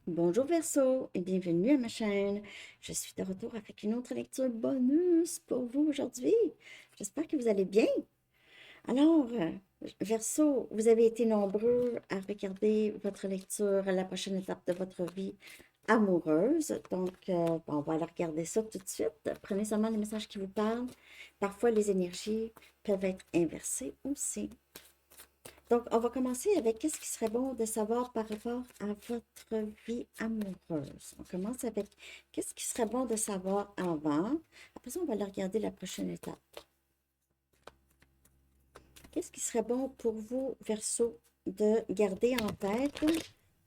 Bonjour Verseau et bienvenue à ma chaîne. Je suis de retour avec une autre lecture bonus pour vous aujourd'hui. J'espère que vous allez bien. Alors, Verseau, vous avez été nombreux à regarder votre lecture à la prochaine étape de votre vie amoureuse. Donc, on va aller regarder ça tout de suite. Prenez seulement les messages qui vous parlent. Parfois, les énergies peuvent être inversées aussi. Donc, on va commencer avec qu'est-ce qui serait bon de savoir par rapport à votre vie amoureuse. On commence avec qu'est-ce qui serait bon de savoir avant. Après ça, on va aller regarder la prochaine étape. Qu'est-ce qui serait bon pour vous, Verseau, de garder en tête,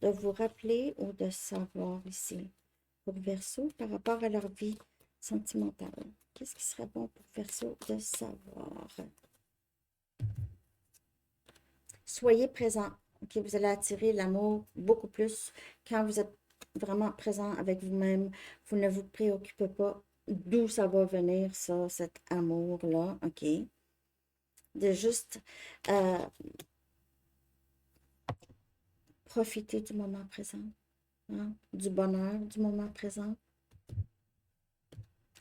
de vous rappeler ou de savoir ici pour Verseau par rapport à leur vie sentimentale? Qu'est-ce qui serait bon pour Verseau de savoir? Soyez présent. Ok, vous allez attirer l'amour beaucoup plus quand vous êtes vraiment présent avec vous-même. Vous ne vous préoccupez pas d'où ça va venir, ça, cet amour-là. OK? De juste profiter du moment présent, hein, du bonheur du moment présent.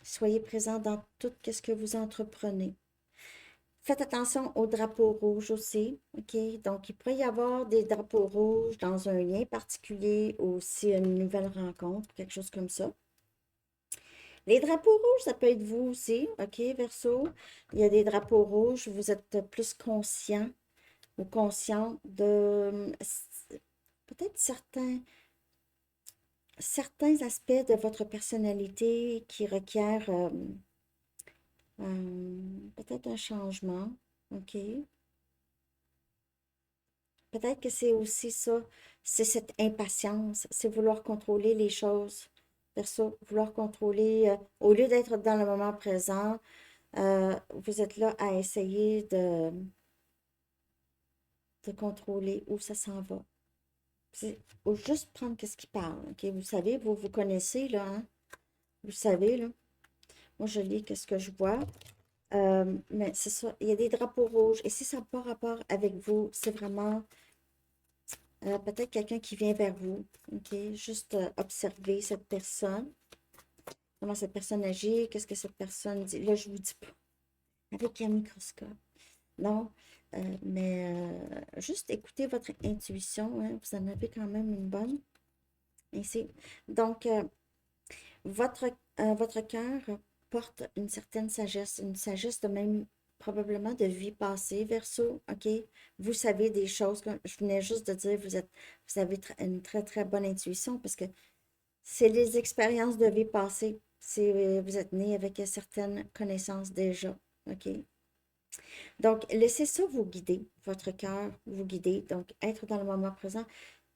Soyez présent dans tout ce que vous entreprenez. Faites attention aux drapeaux rouges aussi, OK? Donc, il pourrait y avoir des drapeaux rouges dans un lien particulier ou aussi une nouvelle rencontre, quelque chose comme ça. Les drapeaux rouges, ça peut être vous aussi, OK, Verseau? Il y a des drapeaux rouges, vous êtes plus conscient ou conscient de peut-être certains aspects de votre personnalité qui requièrent peut-être un changement, OK? Peut-être que c'est aussi ça, c'est cette impatience, c'est vouloir contrôler les choses. Perso, vouloir contrôler, au lieu d'être dans le moment présent, vous êtes là à essayer de contrôler où ça s'en va. Faut juste prendre ce qui parle, ok? Vous savez, vous vous connaissez, là, hein? Vous savez, là. Moi, je lis ce que je vois. Mais c'est ça, il y a des drapeaux rouges. Et si ça n'a pas rapport avec vous, c'est vraiment peut-être quelqu'un qui vient vers vous, ok? Juste observer cette personne, comment cette personne agit, qu'est-ce que cette personne dit. Là, je vous dis pas, avec un microscope. Non, mais juste écoutez votre intuition, hein, vous en avez quand même une bonne. Ici. Donc, votre, votre cœur porte une certaine sagesse, une sagesse de même probablement de vie passée, Verseau, OK? Vous savez des choses, comme je venais juste de dire, vous avez une très, très bonne intuition parce que c'est les expériences de vie passée. Vous êtes né avec certaines connaissances déjà, OK? Donc, laissez ça vous guider, votre cœur vous guider, donc être dans le moment présent.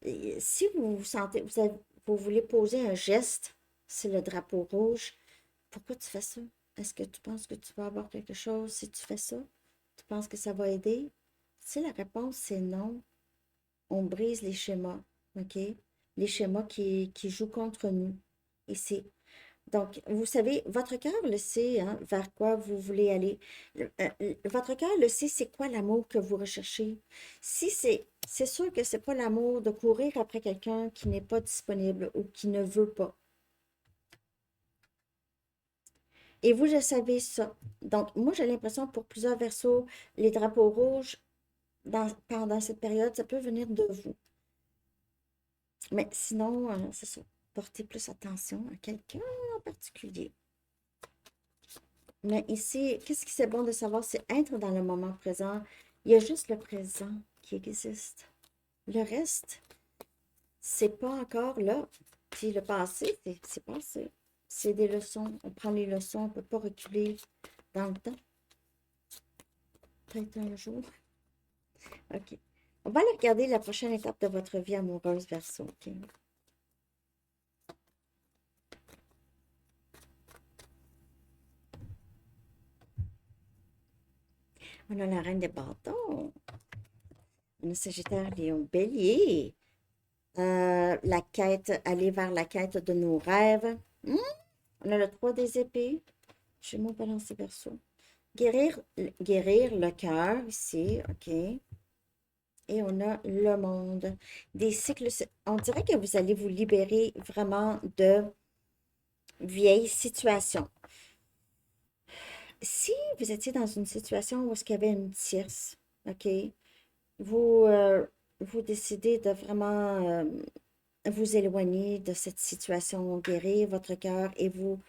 Et si vous vous sentez, vous voulez poser un geste, c'est le drapeau rouge, pourquoi tu fais ça? Est-ce que tu penses que tu vas avoir quelque chose si tu fais ça? Tu penses que ça va aider? Si la réponse c'est non, on brise les schémas, OK? Les schémas qui jouent contre nous ici. Donc, vous savez, votre cœur le sait, hein, vers quoi vous voulez aller. Votre cœur le sait, c'est quoi l'amour que vous recherchez. Si c'est sûr que c'est pas l'amour de courir après quelqu'un qui n'est pas disponible ou qui ne veut pas. Et vous, je savais ça. Donc, moi, j'ai l'impression pour plusieurs versos, les drapeaux rouges, pendant cette période, ça peut venir de vous. Mais sinon, c'est ça. Portez plus attention à quelqu'un en particulier. Mais ici, qu'est-ce qui c'est bon de savoir, c'est être dans le moment présent. Il y a juste le présent qui existe. Le reste, c'est pas encore là. Puis le passé, c'est passé. C'est des leçons. On prend les leçons, on ne peut pas reculer dans le temps. Peut-être un jour. OK. On va aller regarder la prochaine étape de votre vie amoureuse, Verseau. OK. On a la reine des bâtons. On a Sagittaire, Lion, Bélier. La quête, aller vers la quête de nos rêves. Hmm? On a le 3 des épées. Chez moi, balancer verso. Guérir le cœur ici, OK. Et on a le monde. Des cycles, on dirait que vous allez vous libérer vraiment de vieilles situations. Si vous étiez dans une situation où est-ce qu'il y avait une tierce, OK, vous, vous décidez de vraiment vous éloigner de cette situation, guérir votre cœur et vous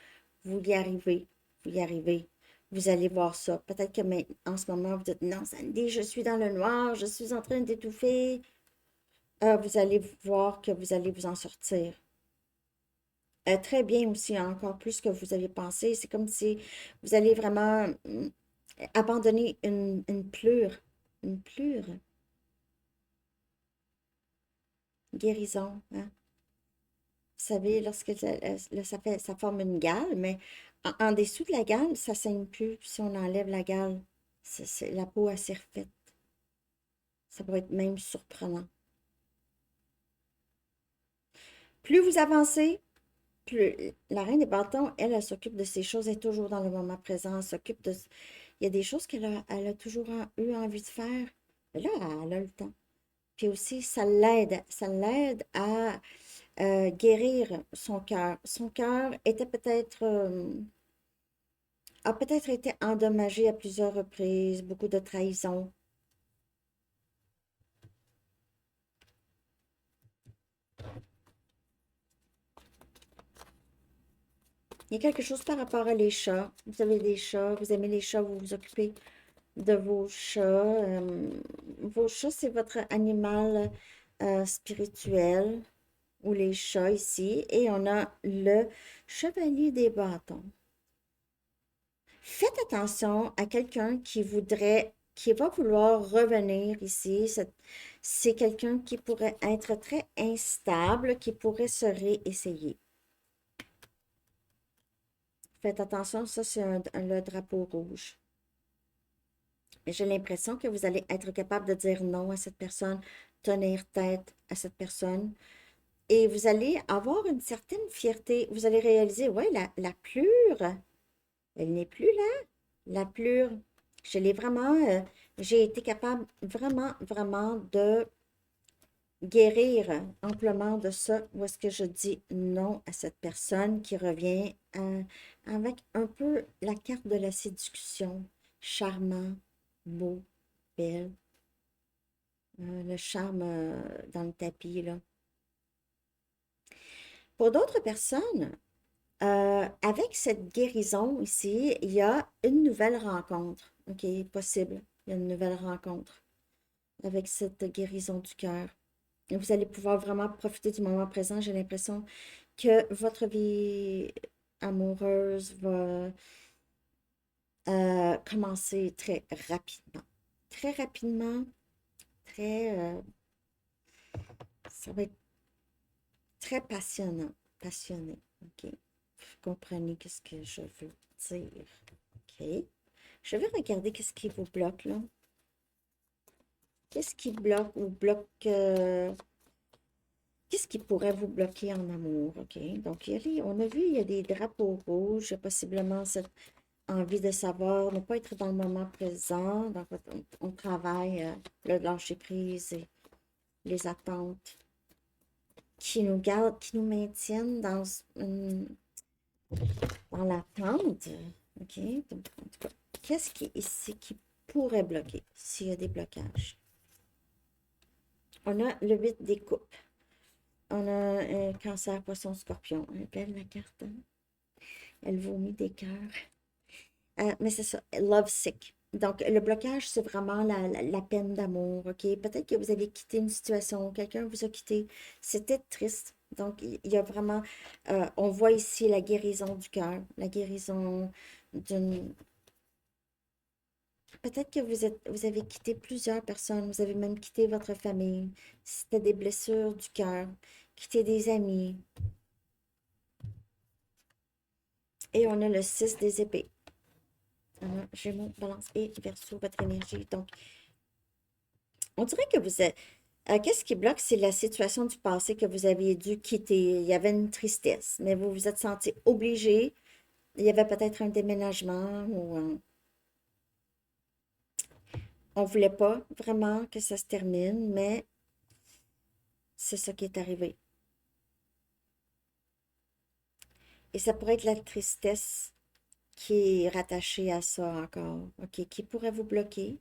y arrivez. Vous y arrivez. Vous allez voir ça. Peut-être que en ce moment, vous dites, non, Sandy, je suis dans le noir, je suis en train d'étouffer. Vous allez voir que vous allez vous en sortir. Très bien aussi, encore plus que vous avez pensé. C'est comme si vous allez vraiment abandonner une plure. Une plure. Guérison, hein? Vous savez, lorsque ça forme une gale, mais en dessous de la gale, ça saigne plus si on enlève la gale. La peau assez refaite. Ça peut être même surprenant. Plus vous avancez, plus la reine des bâtons, elle s'occupe de ces choses, elle est toujours dans le moment présent, elle s'occupe de... Il y a des choses elle a toujours eu envie de faire. Mais là, elle a le temps. Puis aussi, ça l'aide à guérir son cœur. Son cœur était peut-être, a peut-être été endommagé à plusieurs reprises, beaucoup de trahison. Il y a quelque chose par rapport à les chats. Vous avez des chats, vous aimez les chats, vous vous occupez de vos chats. Vos chats, c'est votre animal spirituel, ou les chats ici. Et on a le chevalier des bâtons. Faites attention à quelqu'un qui va vouloir revenir ici. C'est quelqu'un qui pourrait être très instable, qui pourrait se réessayer. Faites attention, ça c'est le drapeau rouge. J'ai l'impression que vous allez être capable de dire non à cette personne, tenir tête à cette personne. Et vous allez avoir une certaine fierté. Vous allez réaliser, ouais, la plure, elle n'est plus là. La plure, je l'ai vraiment, j'ai été capable vraiment, vraiment de guérir amplement de ça, où est-ce que je dis non à cette personne qui revient avec un peu la carte de la séduction, charmant, beau, belle, le charme dans le tapis, là. Pour d'autres personnes, avec cette guérison ici, il y a une nouvelle rencontre, OK, possible. Il y a une nouvelle rencontre avec cette guérison du cœur. Et vous allez pouvoir vraiment profiter du moment présent. J'ai l'impression que votre vie amoureuse va commencer très rapidement. Très rapidement, très, ça va être très passionnant, passionné. OK? Vous comprenez qu'est-ce que je veux dire. OK? Je vais regarder qu'est-ce qui vous bloque là. Qu'est-ce qui bloque ou bloque... qu'est-ce qui pourrait vous bloquer en amour? OK? Donc, on a vu, il y a des drapeaux rouges, il y a possiblement cette envie de savoir, ne pas être dans le moment présent. Donc, on travaille le lâcher-prise et les attentes qui nous gardent, qui nous maintiennent dans l'attente. OK? Donc, en tout cas, qu'est-ce qui est ici qui pourrait bloquer s'il y a des blocages? On a le 8 des coupes. On a un cancer, poisson, scorpion. Elle est belle la carte. Hein? Elle vomit des cœurs. Mais c'est ça, love sick. Donc, le blocage, c'est vraiment la peine d'amour, OK? Peut-être que vous avez quitté une situation, quelqu'un vous a quitté. C'était triste. Donc, il y a vraiment, on voit ici la guérison du cœur, la guérison d'une... Peut-être que vous avez quitté plusieurs personnes, vous avez même quitté votre famille. C'était des blessures du cœur, quitté des amis. Et on a le 6 des épées. Gémeaux, Balance et Verseau, votre énergie. Donc, on dirait que vous êtes... qu'est-ce qui bloque? C'est la situation du passé que vous aviez dû quitter. Il y avait une tristesse, mais vous vous êtes senti obligé. Il y avait peut-être un déménagement ou On voulait pas vraiment que ça se termine, mais c'est ça qui est arrivé. Et ça pourrait être la tristesse qui est rattachée à ça encore, OK, qui pourrait vous bloquer.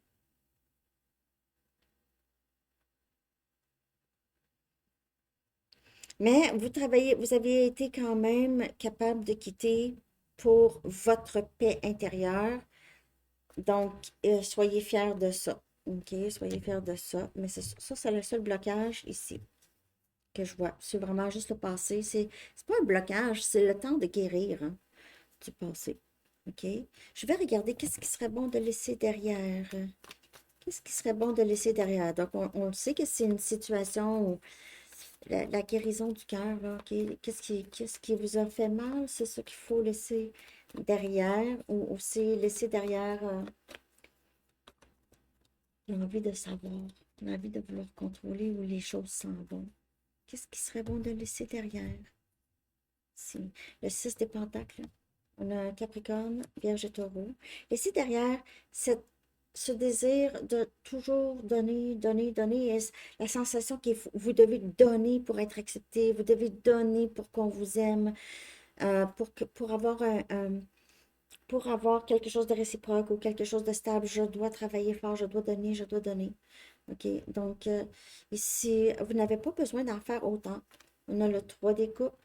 Mais vous travaillez, vous avez été quand même capable de quitter pour votre paix intérieure. Donc, soyez fiers de ça. OK, soyez fiers de ça. Mais ça, c'est le seul blocage ici que je vois. C'est vraiment juste le passé. C'est pas un blocage, c'est le temps de guérir hein, du passé. OK? Je vais regarder qu'est-ce qui serait bon de laisser derrière. Qu'est-ce qui serait bon de laisser derrière? Donc, on le sait que c'est une situation où la guérison du cœur, là, OK? Qu'est-ce qui vous a fait mal? C'est ça qu'il faut laisser derrière ou aussi laisser derrière l'envie de savoir, l'envie de vouloir contrôler où les choses s'en vont. Qu'est-ce qui serait bon de laisser derrière? Si, le 6 des pentacles, on a un Capricorne, Vierge et Taureau. Laissez derrière ce désir de toujours donner, donner, donner, et la sensation que vous devez donner pour être accepté, vous devez donner pour qu'on vous aime, pour avoir pour avoir quelque chose de réciproque ou quelque chose de stable, je dois travailler fort, je dois donner, je dois donner. OK? Donc, ici, vous n'avez pas besoin d'en faire autant. On a le 3 des coupes.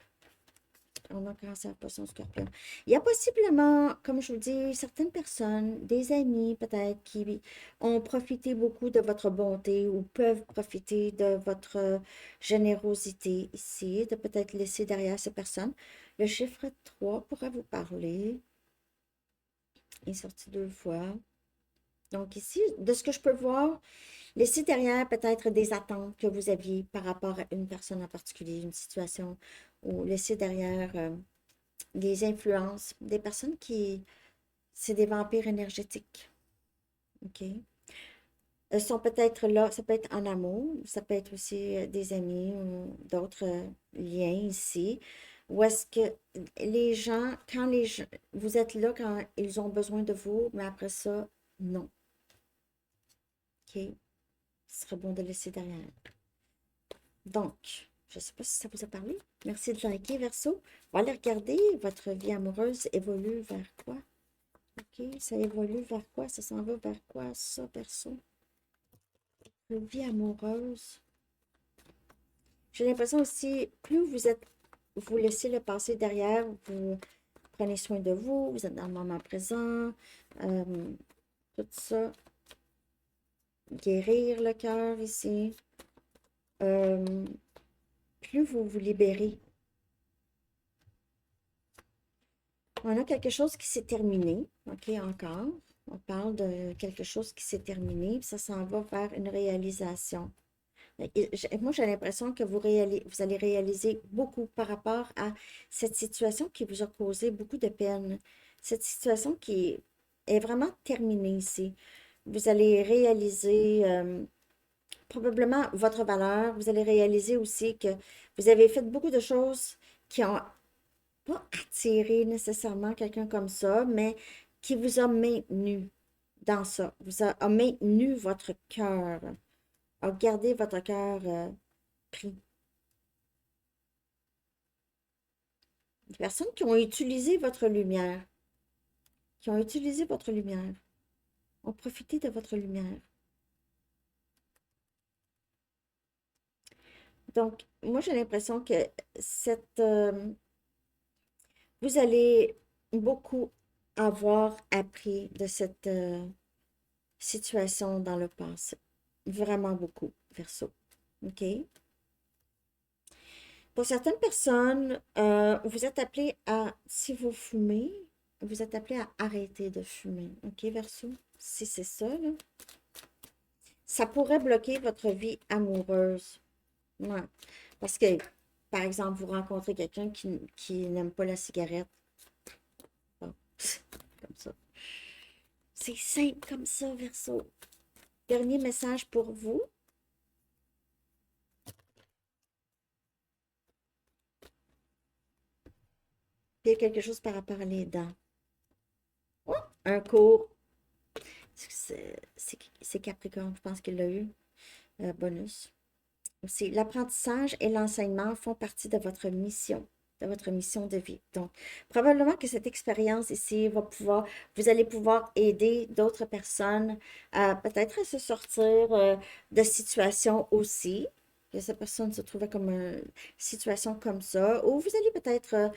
On a Cancer, Poisson, Scorpion. Il y a possiblement, comme je vous dis, certaines personnes, des amis peut-être, qui ont profité beaucoup de votre bonté ou peuvent profiter de votre générosité ici, de peut-être laisser derrière ces personnes. Le chiffre 3 pourrait vous parler. Il est sorti 2 fois. Donc ici, de ce que je peux voir, laissez derrière peut-être des attentes que vous aviez par rapport à une personne en particulier, une situation, ou laissez derrière des influences, des personnes qui, c'est des vampires énergétiques, OK? Elles sont peut-être là, ça peut être en amour, ça peut être aussi des amis ou d'autres liens ici. Ou est-ce que les gens, quand les gens, vous êtes là quand ils ont besoin de vous, mais après ça, non, OK? Ce serait bon de laisser derrière. Donc, je ne sais pas si ça vous a parlé. Merci de liker, Verseau. On va aller regarder. Votre vie amoureuse évolue vers quoi? OK, ça évolue vers quoi? Ça s'en va vers quoi, ça, Verseau? Votre vie amoureuse. J'ai l'impression aussi, plus vous laissez le passé derrière, vous prenez soin de vous, vous êtes dans le moment présent, tout ça. Guérir le cœur ici. Euh, plus vous vous libérez. On a quelque chose qui s'est terminé, OK, encore. On parle de quelque chose qui s'est terminé, puis ça s'en va vers une réalisation. Moi, j'ai l'impression que vous allez réaliser beaucoup par rapport à cette situation qui vous a causé beaucoup de peine. Cette situation qui est vraiment terminée ici. Vous allez réaliser probablement votre valeur. Vous allez réaliser aussi que vous avez fait beaucoup de choses qui ont pas attiré nécessairement quelqu'un comme ça, mais qui vous a maintenu dans ça, a maintenu votre cœur, a gardé votre cœur pris. Des personnes qui ont utilisé votre lumière, qui ont utilisé votre lumière, ont profité de votre lumière. Donc, moi, j'ai l'impression que vous allez beaucoup avoir appris de cette situation dans le passé. Vraiment beaucoup, Verseau. OK? Pour certaines personnes, vous êtes appelé à, si vous fumez, vous êtes appelé à arrêter de fumer. OK, Verseau? Si c'est ça, là. Ça pourrait bloquer votre vie amoureuse. Ouais. Parce que, par exemple, vous rencontrez quelqu'un qui n'aime pas la cigarette. Bon, comme ça. C'est simple comme ça, Verseau. Dernier message pour vous. Il y a quelque chose par rapport à les dents. Oh, un cours. C'est Capricorne, je pense qu'il l'a eu. Bonus. Aussi, l'apprentissage et l'enseignement font partie de votre mission de vie. Donc, probablement que cette expérience ici vous allez pouvoir aider d'autres personnes à peut-être à se sortir de situations aussi. Que cette personne se trouvait comme une situation comme ça, ou vous allez peut-être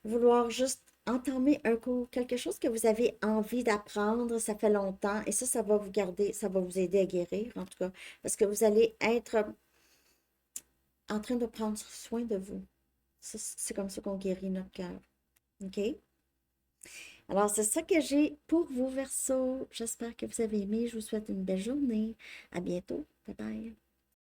vouloir juste entamer un cours, quelque chose que vous avez envie d'apprendre, ça fait longtemps, et ça va vous garder, ça va vous aider à guérir, en tout cas, parce que vous allez être en train de prendre soin de vous. C'est comme ça qu'on guérit notre cœur. OK? Alors, c'est ça que j'ai pour vous, Verseau. J'espère que vous avez aimé. Je vous souhaite une belle journée. À bientôt. Bye bye.